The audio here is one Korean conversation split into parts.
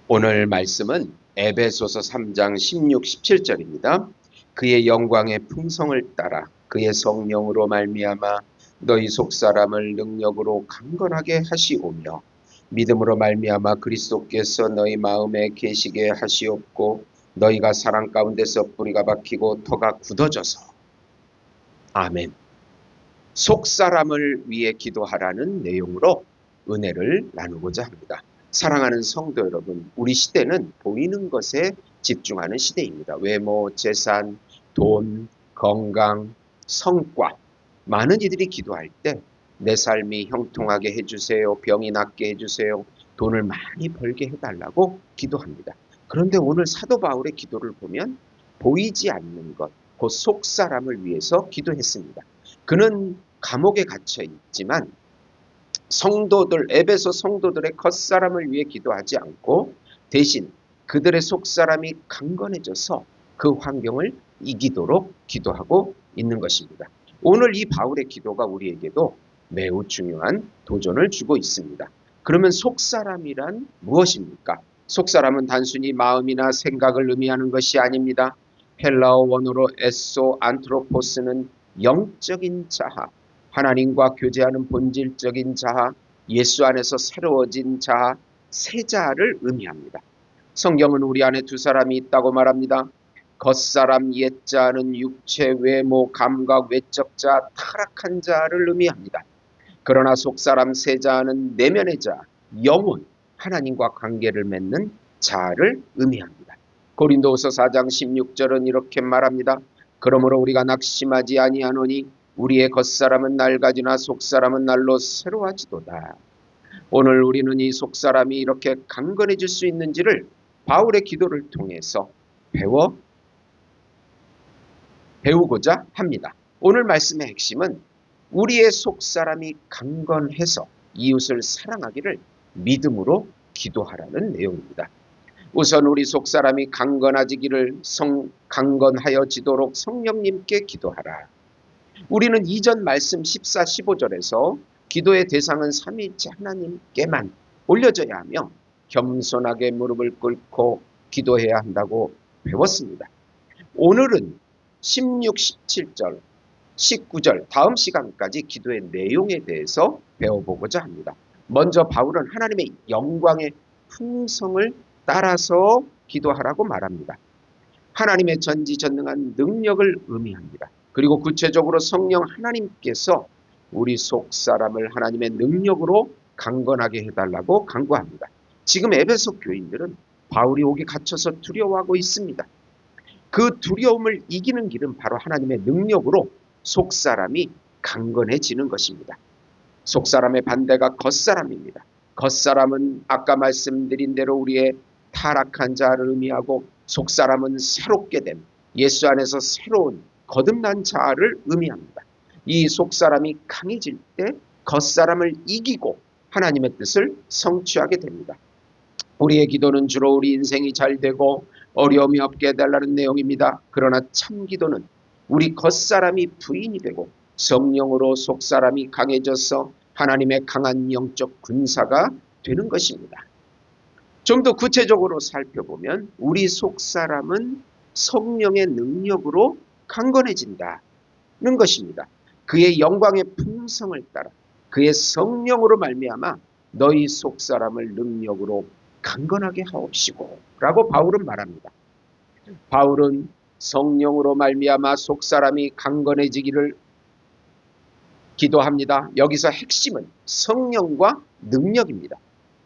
오늘 말씀은 에베소서 3장 16, 17절입니다. 그의 영광의 풍성을 따라 그의 성령으로 말미암아 너희 속사람을 능력으로 강건하게 하시오며 믿음으로 말미암아 그리스도께서 너희 마음에 계시게 하시옵고 너희가 사랑 가운데서 뿌리가 박히고 터가 굳어져서 아멘. 속사람을 위해 기도하라는 내용으로 은혜를 나누고자 합니다. 사랑하는 성도 여러분, 우리 시대는 보이는 것에 집중하는 시대입니다. 외모, 재산, 돈, 건강, 성과. 많은 이들이 기도할 때 내 삶이 형통하게 해주세요. 병이 낫게 해주세요. 돈을 많이 벌게 해달라고 기도합니다. 그런데 오늘 사도 바울의 기도를 보면 보이지 않는 것, 그 속사람을 위해서 기도했습니다. 그는 감옥에 갇혀 있지만 성도들, 에베소 성도들의 겉사람을 위해 기도하지 않고 대신 그들의 속사람이 강건해져서 그 환경을 이기도록 기도하고 있는 것입니다. 오늘 이 바울의 기도가 우리에게도 매우 중요한 도전을 주고 있습니다. 그러면 속사람이란 무엇입니까? 속사람은 단순히 마음이나 생각을 의미하는 것이 아닙니다. 헬라어 원어로 에소 안트로포스는 영적인 자아, 하나님과 교제하는 본질적인 자아, 예수 안에서 새로워진 자아, 새 자아를 의미합니다. 성경은 우리 안에 두 사람이 있다고 말합니다. 겉사람 옛자는 육체, 외모, 감각, 외적 자, 타락한 자를 의미합니다. 그러나 속사람 새 자는 내면의 자, 영혼, 하나님과 관계를 맺는 자를 의미합니다. 고린도후서 4장 16절은 이렇게 말합니다. 그러므로 우리가 낙심하지 아니하노니 우리의 겉사람은 낡아지나 속사람은 날로 새로워지도다. 오늘 우리는 이 속사람이 이렇게 강건해질 수 있는지를 바울의 기도를 통해서 배우고자 합니다. 오늘 말씀의 핵심은 우리의 속사람이 강건해서 이웃을 사랑하기를 믿음으로 기도하라는 내용입니다. 우선 우리 속사람이 강건하여지도록 성령님께 기도하라. 우리는 이전 말씀 14, 15절에서 기도의 대상은 삼위일체 하나님께만 올려져야 하며 겸손하게 무릎을 꿇고 기도해야 한다고 배웠습니다. 오늘은 16, 17절, 19절 다음 시간까지 기도의 내용에 대해서 배워보고자 합니다. 먼저 바울은 하나님의 영광의 풍성을 따라서 기도하라고 말합니다. 하나님의 전지전능한 능력을 의미합니다. 그리고 구체적으로 성령 하나님께서 우리 속사람을 하나님의 능력으로 강건하게 해달라고 간구합니다. 지금 에베소 교인들은 바울이 오기 갇혀서 두려워하고 있습니다. 그 두려움을 이기는 길은 바로 하나님의 능력으로 속사람이 강건해지는 것입니다. 속사람의 반대가 겉사람입니다. 겉사람은 아까 말씀드린 대로 우리의 타락한 자를 의미하고 속사람은 새롭게 된 예수 안에서 새로운 거듭난 자를 의미합니다. 이 속사람이 강해질 때 겉사람을 이기고 하나님의 뜻을 성취하게 됩니다. 우리의 기도는 주로 우리 인생이 잘 되고 어려움이 없게 해달라는 내용입니다. 그러나 참 기도는 우리 겉사람이 부인이 되고 성령으로 속사람이 강해져서 하나님의 강한 영적 군사가 되는 것입니다. 좀 더 구체적으로 살펴보면 우리 속사람은 성령의 능력으로 강건해진다는 것입니다. 그의 영광의 풍성을 따라 그의 성령으로 말미암아 너희 속사람을 능력으로 강건하게 하옵시고 라고 바울은 말합니다. 바울은 성령으로 말미암아 속사람이 강건해지기를 기도합니다. 여기서 핵심은 성령과 능력입니다.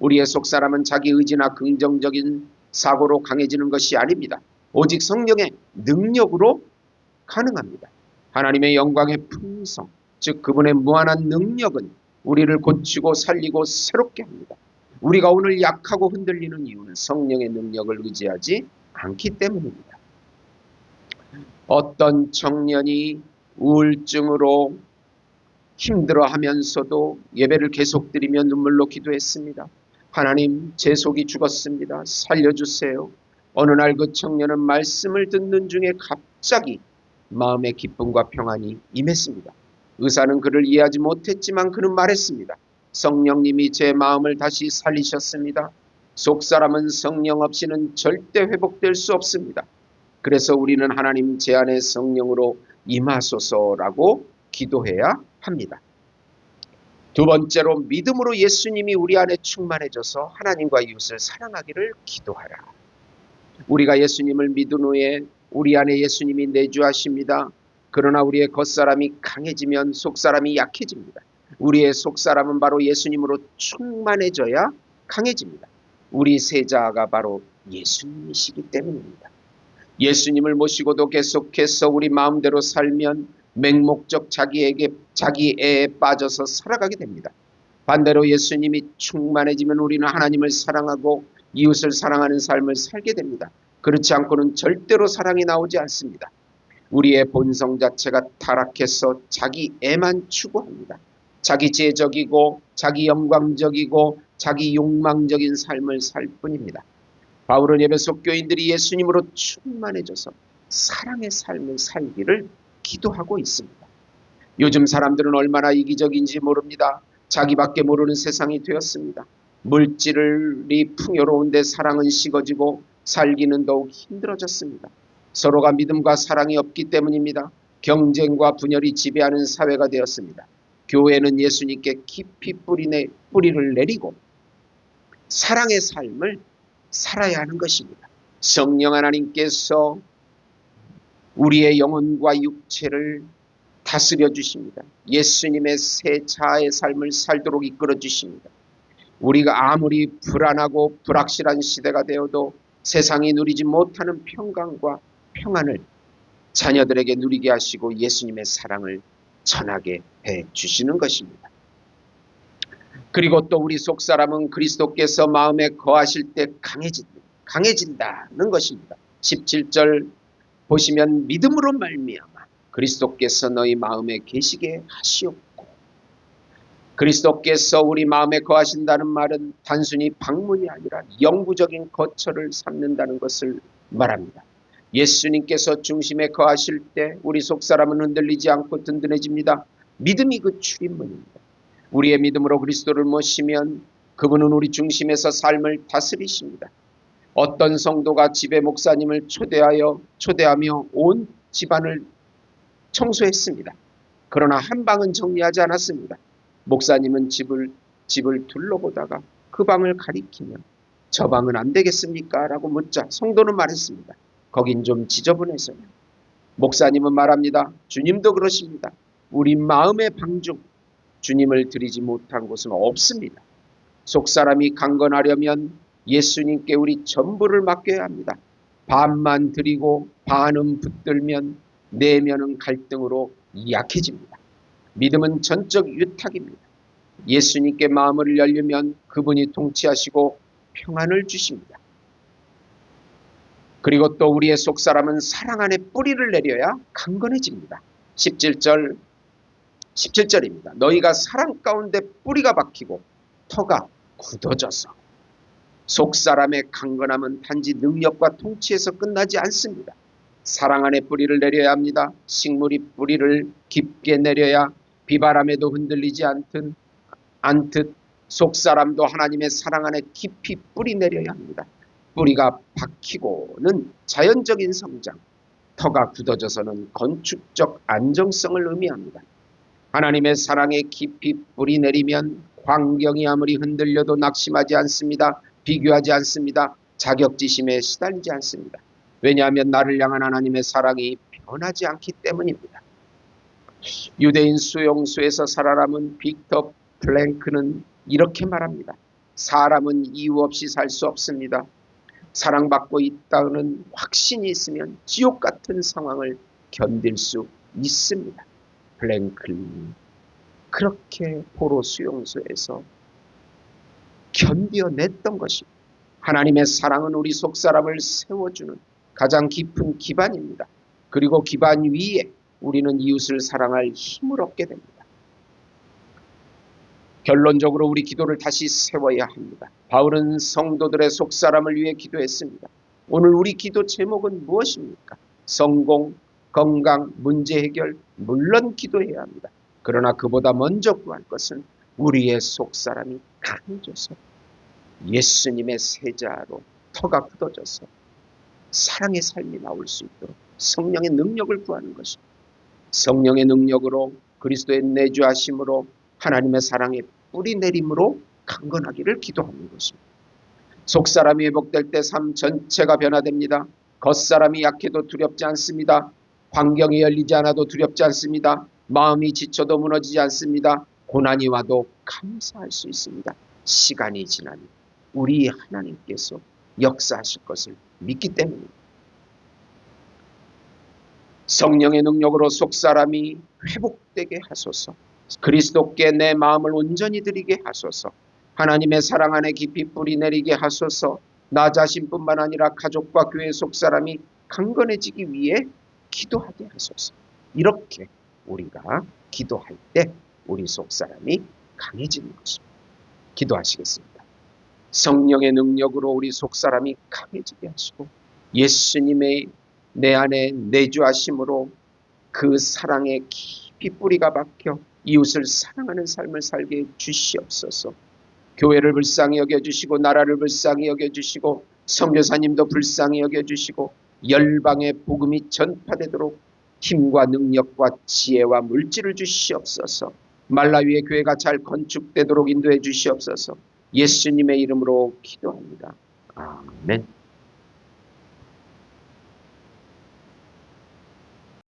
우리의 속사람은 자기 의지나 긍정적인 사고로 강해지는 것이 아닙니다. 오직 성령의 능력으로 가능합니다. 하나님의 영광의 풍성, 즉 그분의 무한한 능력은 우리를 고치고 살리고 새롭게 합니다. 우리가 오늘 약하고 흔들리는 이유는 성령의 능력을 의지하지 않기 때문입니다. 어떤 청년이 우울증으로 힘들어하면서도 예배를 계속 드리며 눈물로 기도했습니다. 하나님, 제 속이 죽었습니다. 살려주세요. 어느 날 그 청년은 말씀을 듣는 중에 갑자기 마음의 기쁨과 평안이 임했습니다. 의사는 그를 이해하지 못했지만 그는 말했습니다. 성령님이 제 마음을 다시 살리셨습니다. 속사람은 성령 없이는 절대 회복될 수 없습니다. 그래서 우리는 하나님 제 안에 성령으로 임하소서라고 기도해야 합니다. 두 번째로 믿음으로 예수님이 우리 안에 충만해져서 하나님과 이웃을 사랑하기를 기도하라. 우리가 예수님을 믿은 후에 우리 안에 예수님이 내주하십니다. 그러나 우리의 겉사람이 강해지면 속사람이 약해집니다. 우리의 속사람은 바로 예수님으로 충만해져야 강해집니다. 우리 세자가 바로 예수님이시기 때문입니다. 예수님을 모시고도 계속해서 우리 마음대로 살면 맹목적 자기애에 빠져서 살아가게 됩니다. 반대로 예수님이 충만해지면 우리는 하나님을 사랑하고 이웃을 사랑하는 삶을 살게 됩니다. 그렇지 않고는 절대로 사랑이 나오지 않습니다. 우리의 본성 자체가 타락해서 자기애만 추구합니다. 자기제적이고 자기 영광적이고 자기 욕망적인 삶을 살 뿐입니다. 바울은 에베소 교인들이 예수님으로 충만해져서 사랑의 삶을 살기를 기도하고 있습니다. 요즘 사람들은 얼마나 이기적인지 모릅니다. 자기밖에 모르는 세상이 되었습니다. 물질이 풍요로운데 사랑은 식어지고 살기는 더욱 힘들어졌습니다. 서로가 믿음과 사랑이 없기 때문입니다. 경쟁과 분열이 지배하는 사회가 되었습니다. 교회는 예수님께 깊이 뿌리를 내리고 사랑의 삶을 살아야 하는 것입니다. 성령 하나님께서 우리의 영혼과 육체를 다스려 주십니다. 예수님의 새 자아의 삶을 살도록 이끌어 주십니다. 우리가 아무리 불안하고 불확실한 시대가 되어도 세상이 누리지 못하는 평강과 평안을 자녀들에게 누리게 하시고 예수님의 사랑을 전하게 해 주시는 것입니다. 그리고 또 우리 속사람은 그리스도께서 마음에 거하실 때 강해진다는 것입니다. 17절 보시면 믿음으로 말미암아 그리스도께서 너희 마음에 계시게 하시옵고, 그리스도께서 우리 마음에 거하신다는 말은 단순히 방문이 아니라 영구적인 거처를 삼는다는 것을 말합니다. 예수님께서 중심에 거하실 때 우리 속사람은 흔들리지 않고 든든해집니다. 믿음이 그 출입문입니다. 우리의 믿음으로 그리스도를 모시면 그분은 우리 중심에서 삶을 다스리십니다. 어떤 성도가 집에 목사님을 초대하며 온 집안을 청소했습니다. 그러나 한 방은 정리하지 않았습니다. 목사님은 집을 둘러보다가 그 방을 가리키며 저 방은 안 되겠습니까? 라고 묻자 성도는 말했습니다. 거긴 좀 지저분해서요. 목사님은 말합니다. 주님도 그러십니다. 우리 마음의 방 중 주님을 드리지 못한 곳은 없습니다. 속사람이 강건하려면 예수님께 우리 전부를 맡겨야 합니다. 반만 드리고 반은 붙들면 내면은 갈등으로 약해집니다. 믿음은 전적 유탁입니다. 예수님께 마음을 열려면 그분이 통치하시고 평안을 주십니다. 그리고 또 우리의 속사람은 사랑 안에 뿌리를 내려야 강건해집니다. 17절입니다. 너희가 사랑 가운데 뿌리가 박히고 터가 굳어져서. 속사람의 강건함은 단지 능력과 통치에서 끝나지 않습니다. 사랑 안에 뿌리를 내려야 합니다. 식물이 뿌리를 깊게 내려야 비바람에도 흔들리지 않듯 속사람도 하나님의 사랑 안에 깊이 뿌리 내려야 합니다. 뿌리가 박히고는 자연적인 성장, 터가 굳어져서는 건축적 안정성을 의미합니다. 하나님의 사랑에 깊이 뿌리 내리면 환경이 아무리 흔들려도 낙심하지 않습니다. 비교하지 않습니다. 자격지심에 시달리지 않습니다. 왜냐하면 나를 향한 하나님의 사랑이 변하지 않기 때문입니다. 유대인 수용소에서 살아남은 빅터 플랭크는 이렇게 말합니다. 사람은 이유 없이 살 수 없습니다. 사랑받고 있다는 확신이 있으면 지옥 같은 상황을 견딜 수 있습니다. 플랭클린 그렇게 포로 수용소에서 견뎌냈던 것입니다. 하나님의 사랑은 우리 속사람을 세워주는 가장 깊은 기반입니다. 그리고 기반 위에 우리는 이웃을 사랑할 힘을 얻게 됩니다. 결론적으로 우리 기도를 다시 세워야 합니다. 바울은 성도들의 속사람을 위해 기도했습니다. 오늘 우리 기도 제목은 무엇입니까? 성공, 건강, 문제 해결, 물론 기도해야 합니다. 그러나 그보다 먼저 구할 것은 우리의 속사람이 강해져서 예수님의 세자로 터가 굳어져서 사랑의 삶이 나올 수 있도록 성령의 능력을 구하는 것입니다. 성령의 능력으로 그리스도의 내주하심으로 하나님의 사랑의 뿌리 내림으로 강건하기를 기도하는 것입니다. 속사람이 회복될 때 삶 전체가 변화됩니다. 겉사람이 약해도 두렵지 않습니다. 환경이 열리지 않아도 두렵지 않습니다. 마음이 지쳐도 무너지지 않습니다. 고난이 와도 감사할 수 있습니다. 시간이 지나니 우리 하나님께서 역사하실 것을 믿기 때문입니다. 성령의 능력으로 속사람이 회복되게 하소서. 그리스도께 내 마음을 온전히 드리게 하소서. 하나님의 사랑 안에 깊이 뿌리 내리게 하소서. 나 자신뿐만 아니라 가족과 교회 속사람이 강건해지기 위해 기도하게 하소서. 이렇게 우리가 기도할 때 우리 속사람이 강해지는 것입니다. 기도하시겠습니다. 성령의 능력으로 우리 속사람이 강해지게 하시고 예수님의 내 안에 내주하심으로 그 사랑에 깊이 뿌리가 박혀 이웃을 사랑하는 삶을 살게 주시옵소서. 교회를 불쌍히 여겨주시고 나라를 불쌍히 여겨주시고 선교사님도 불쌍히 여겨주시고 열방의 복음이 전파되도록 힘과 능력과 지혜와 물질을 주시옵소서. 말라위의 교회가 잘 건축되도록 인도해 주시옵소서. 예수님의 이름으로 기도합니다. 아멘.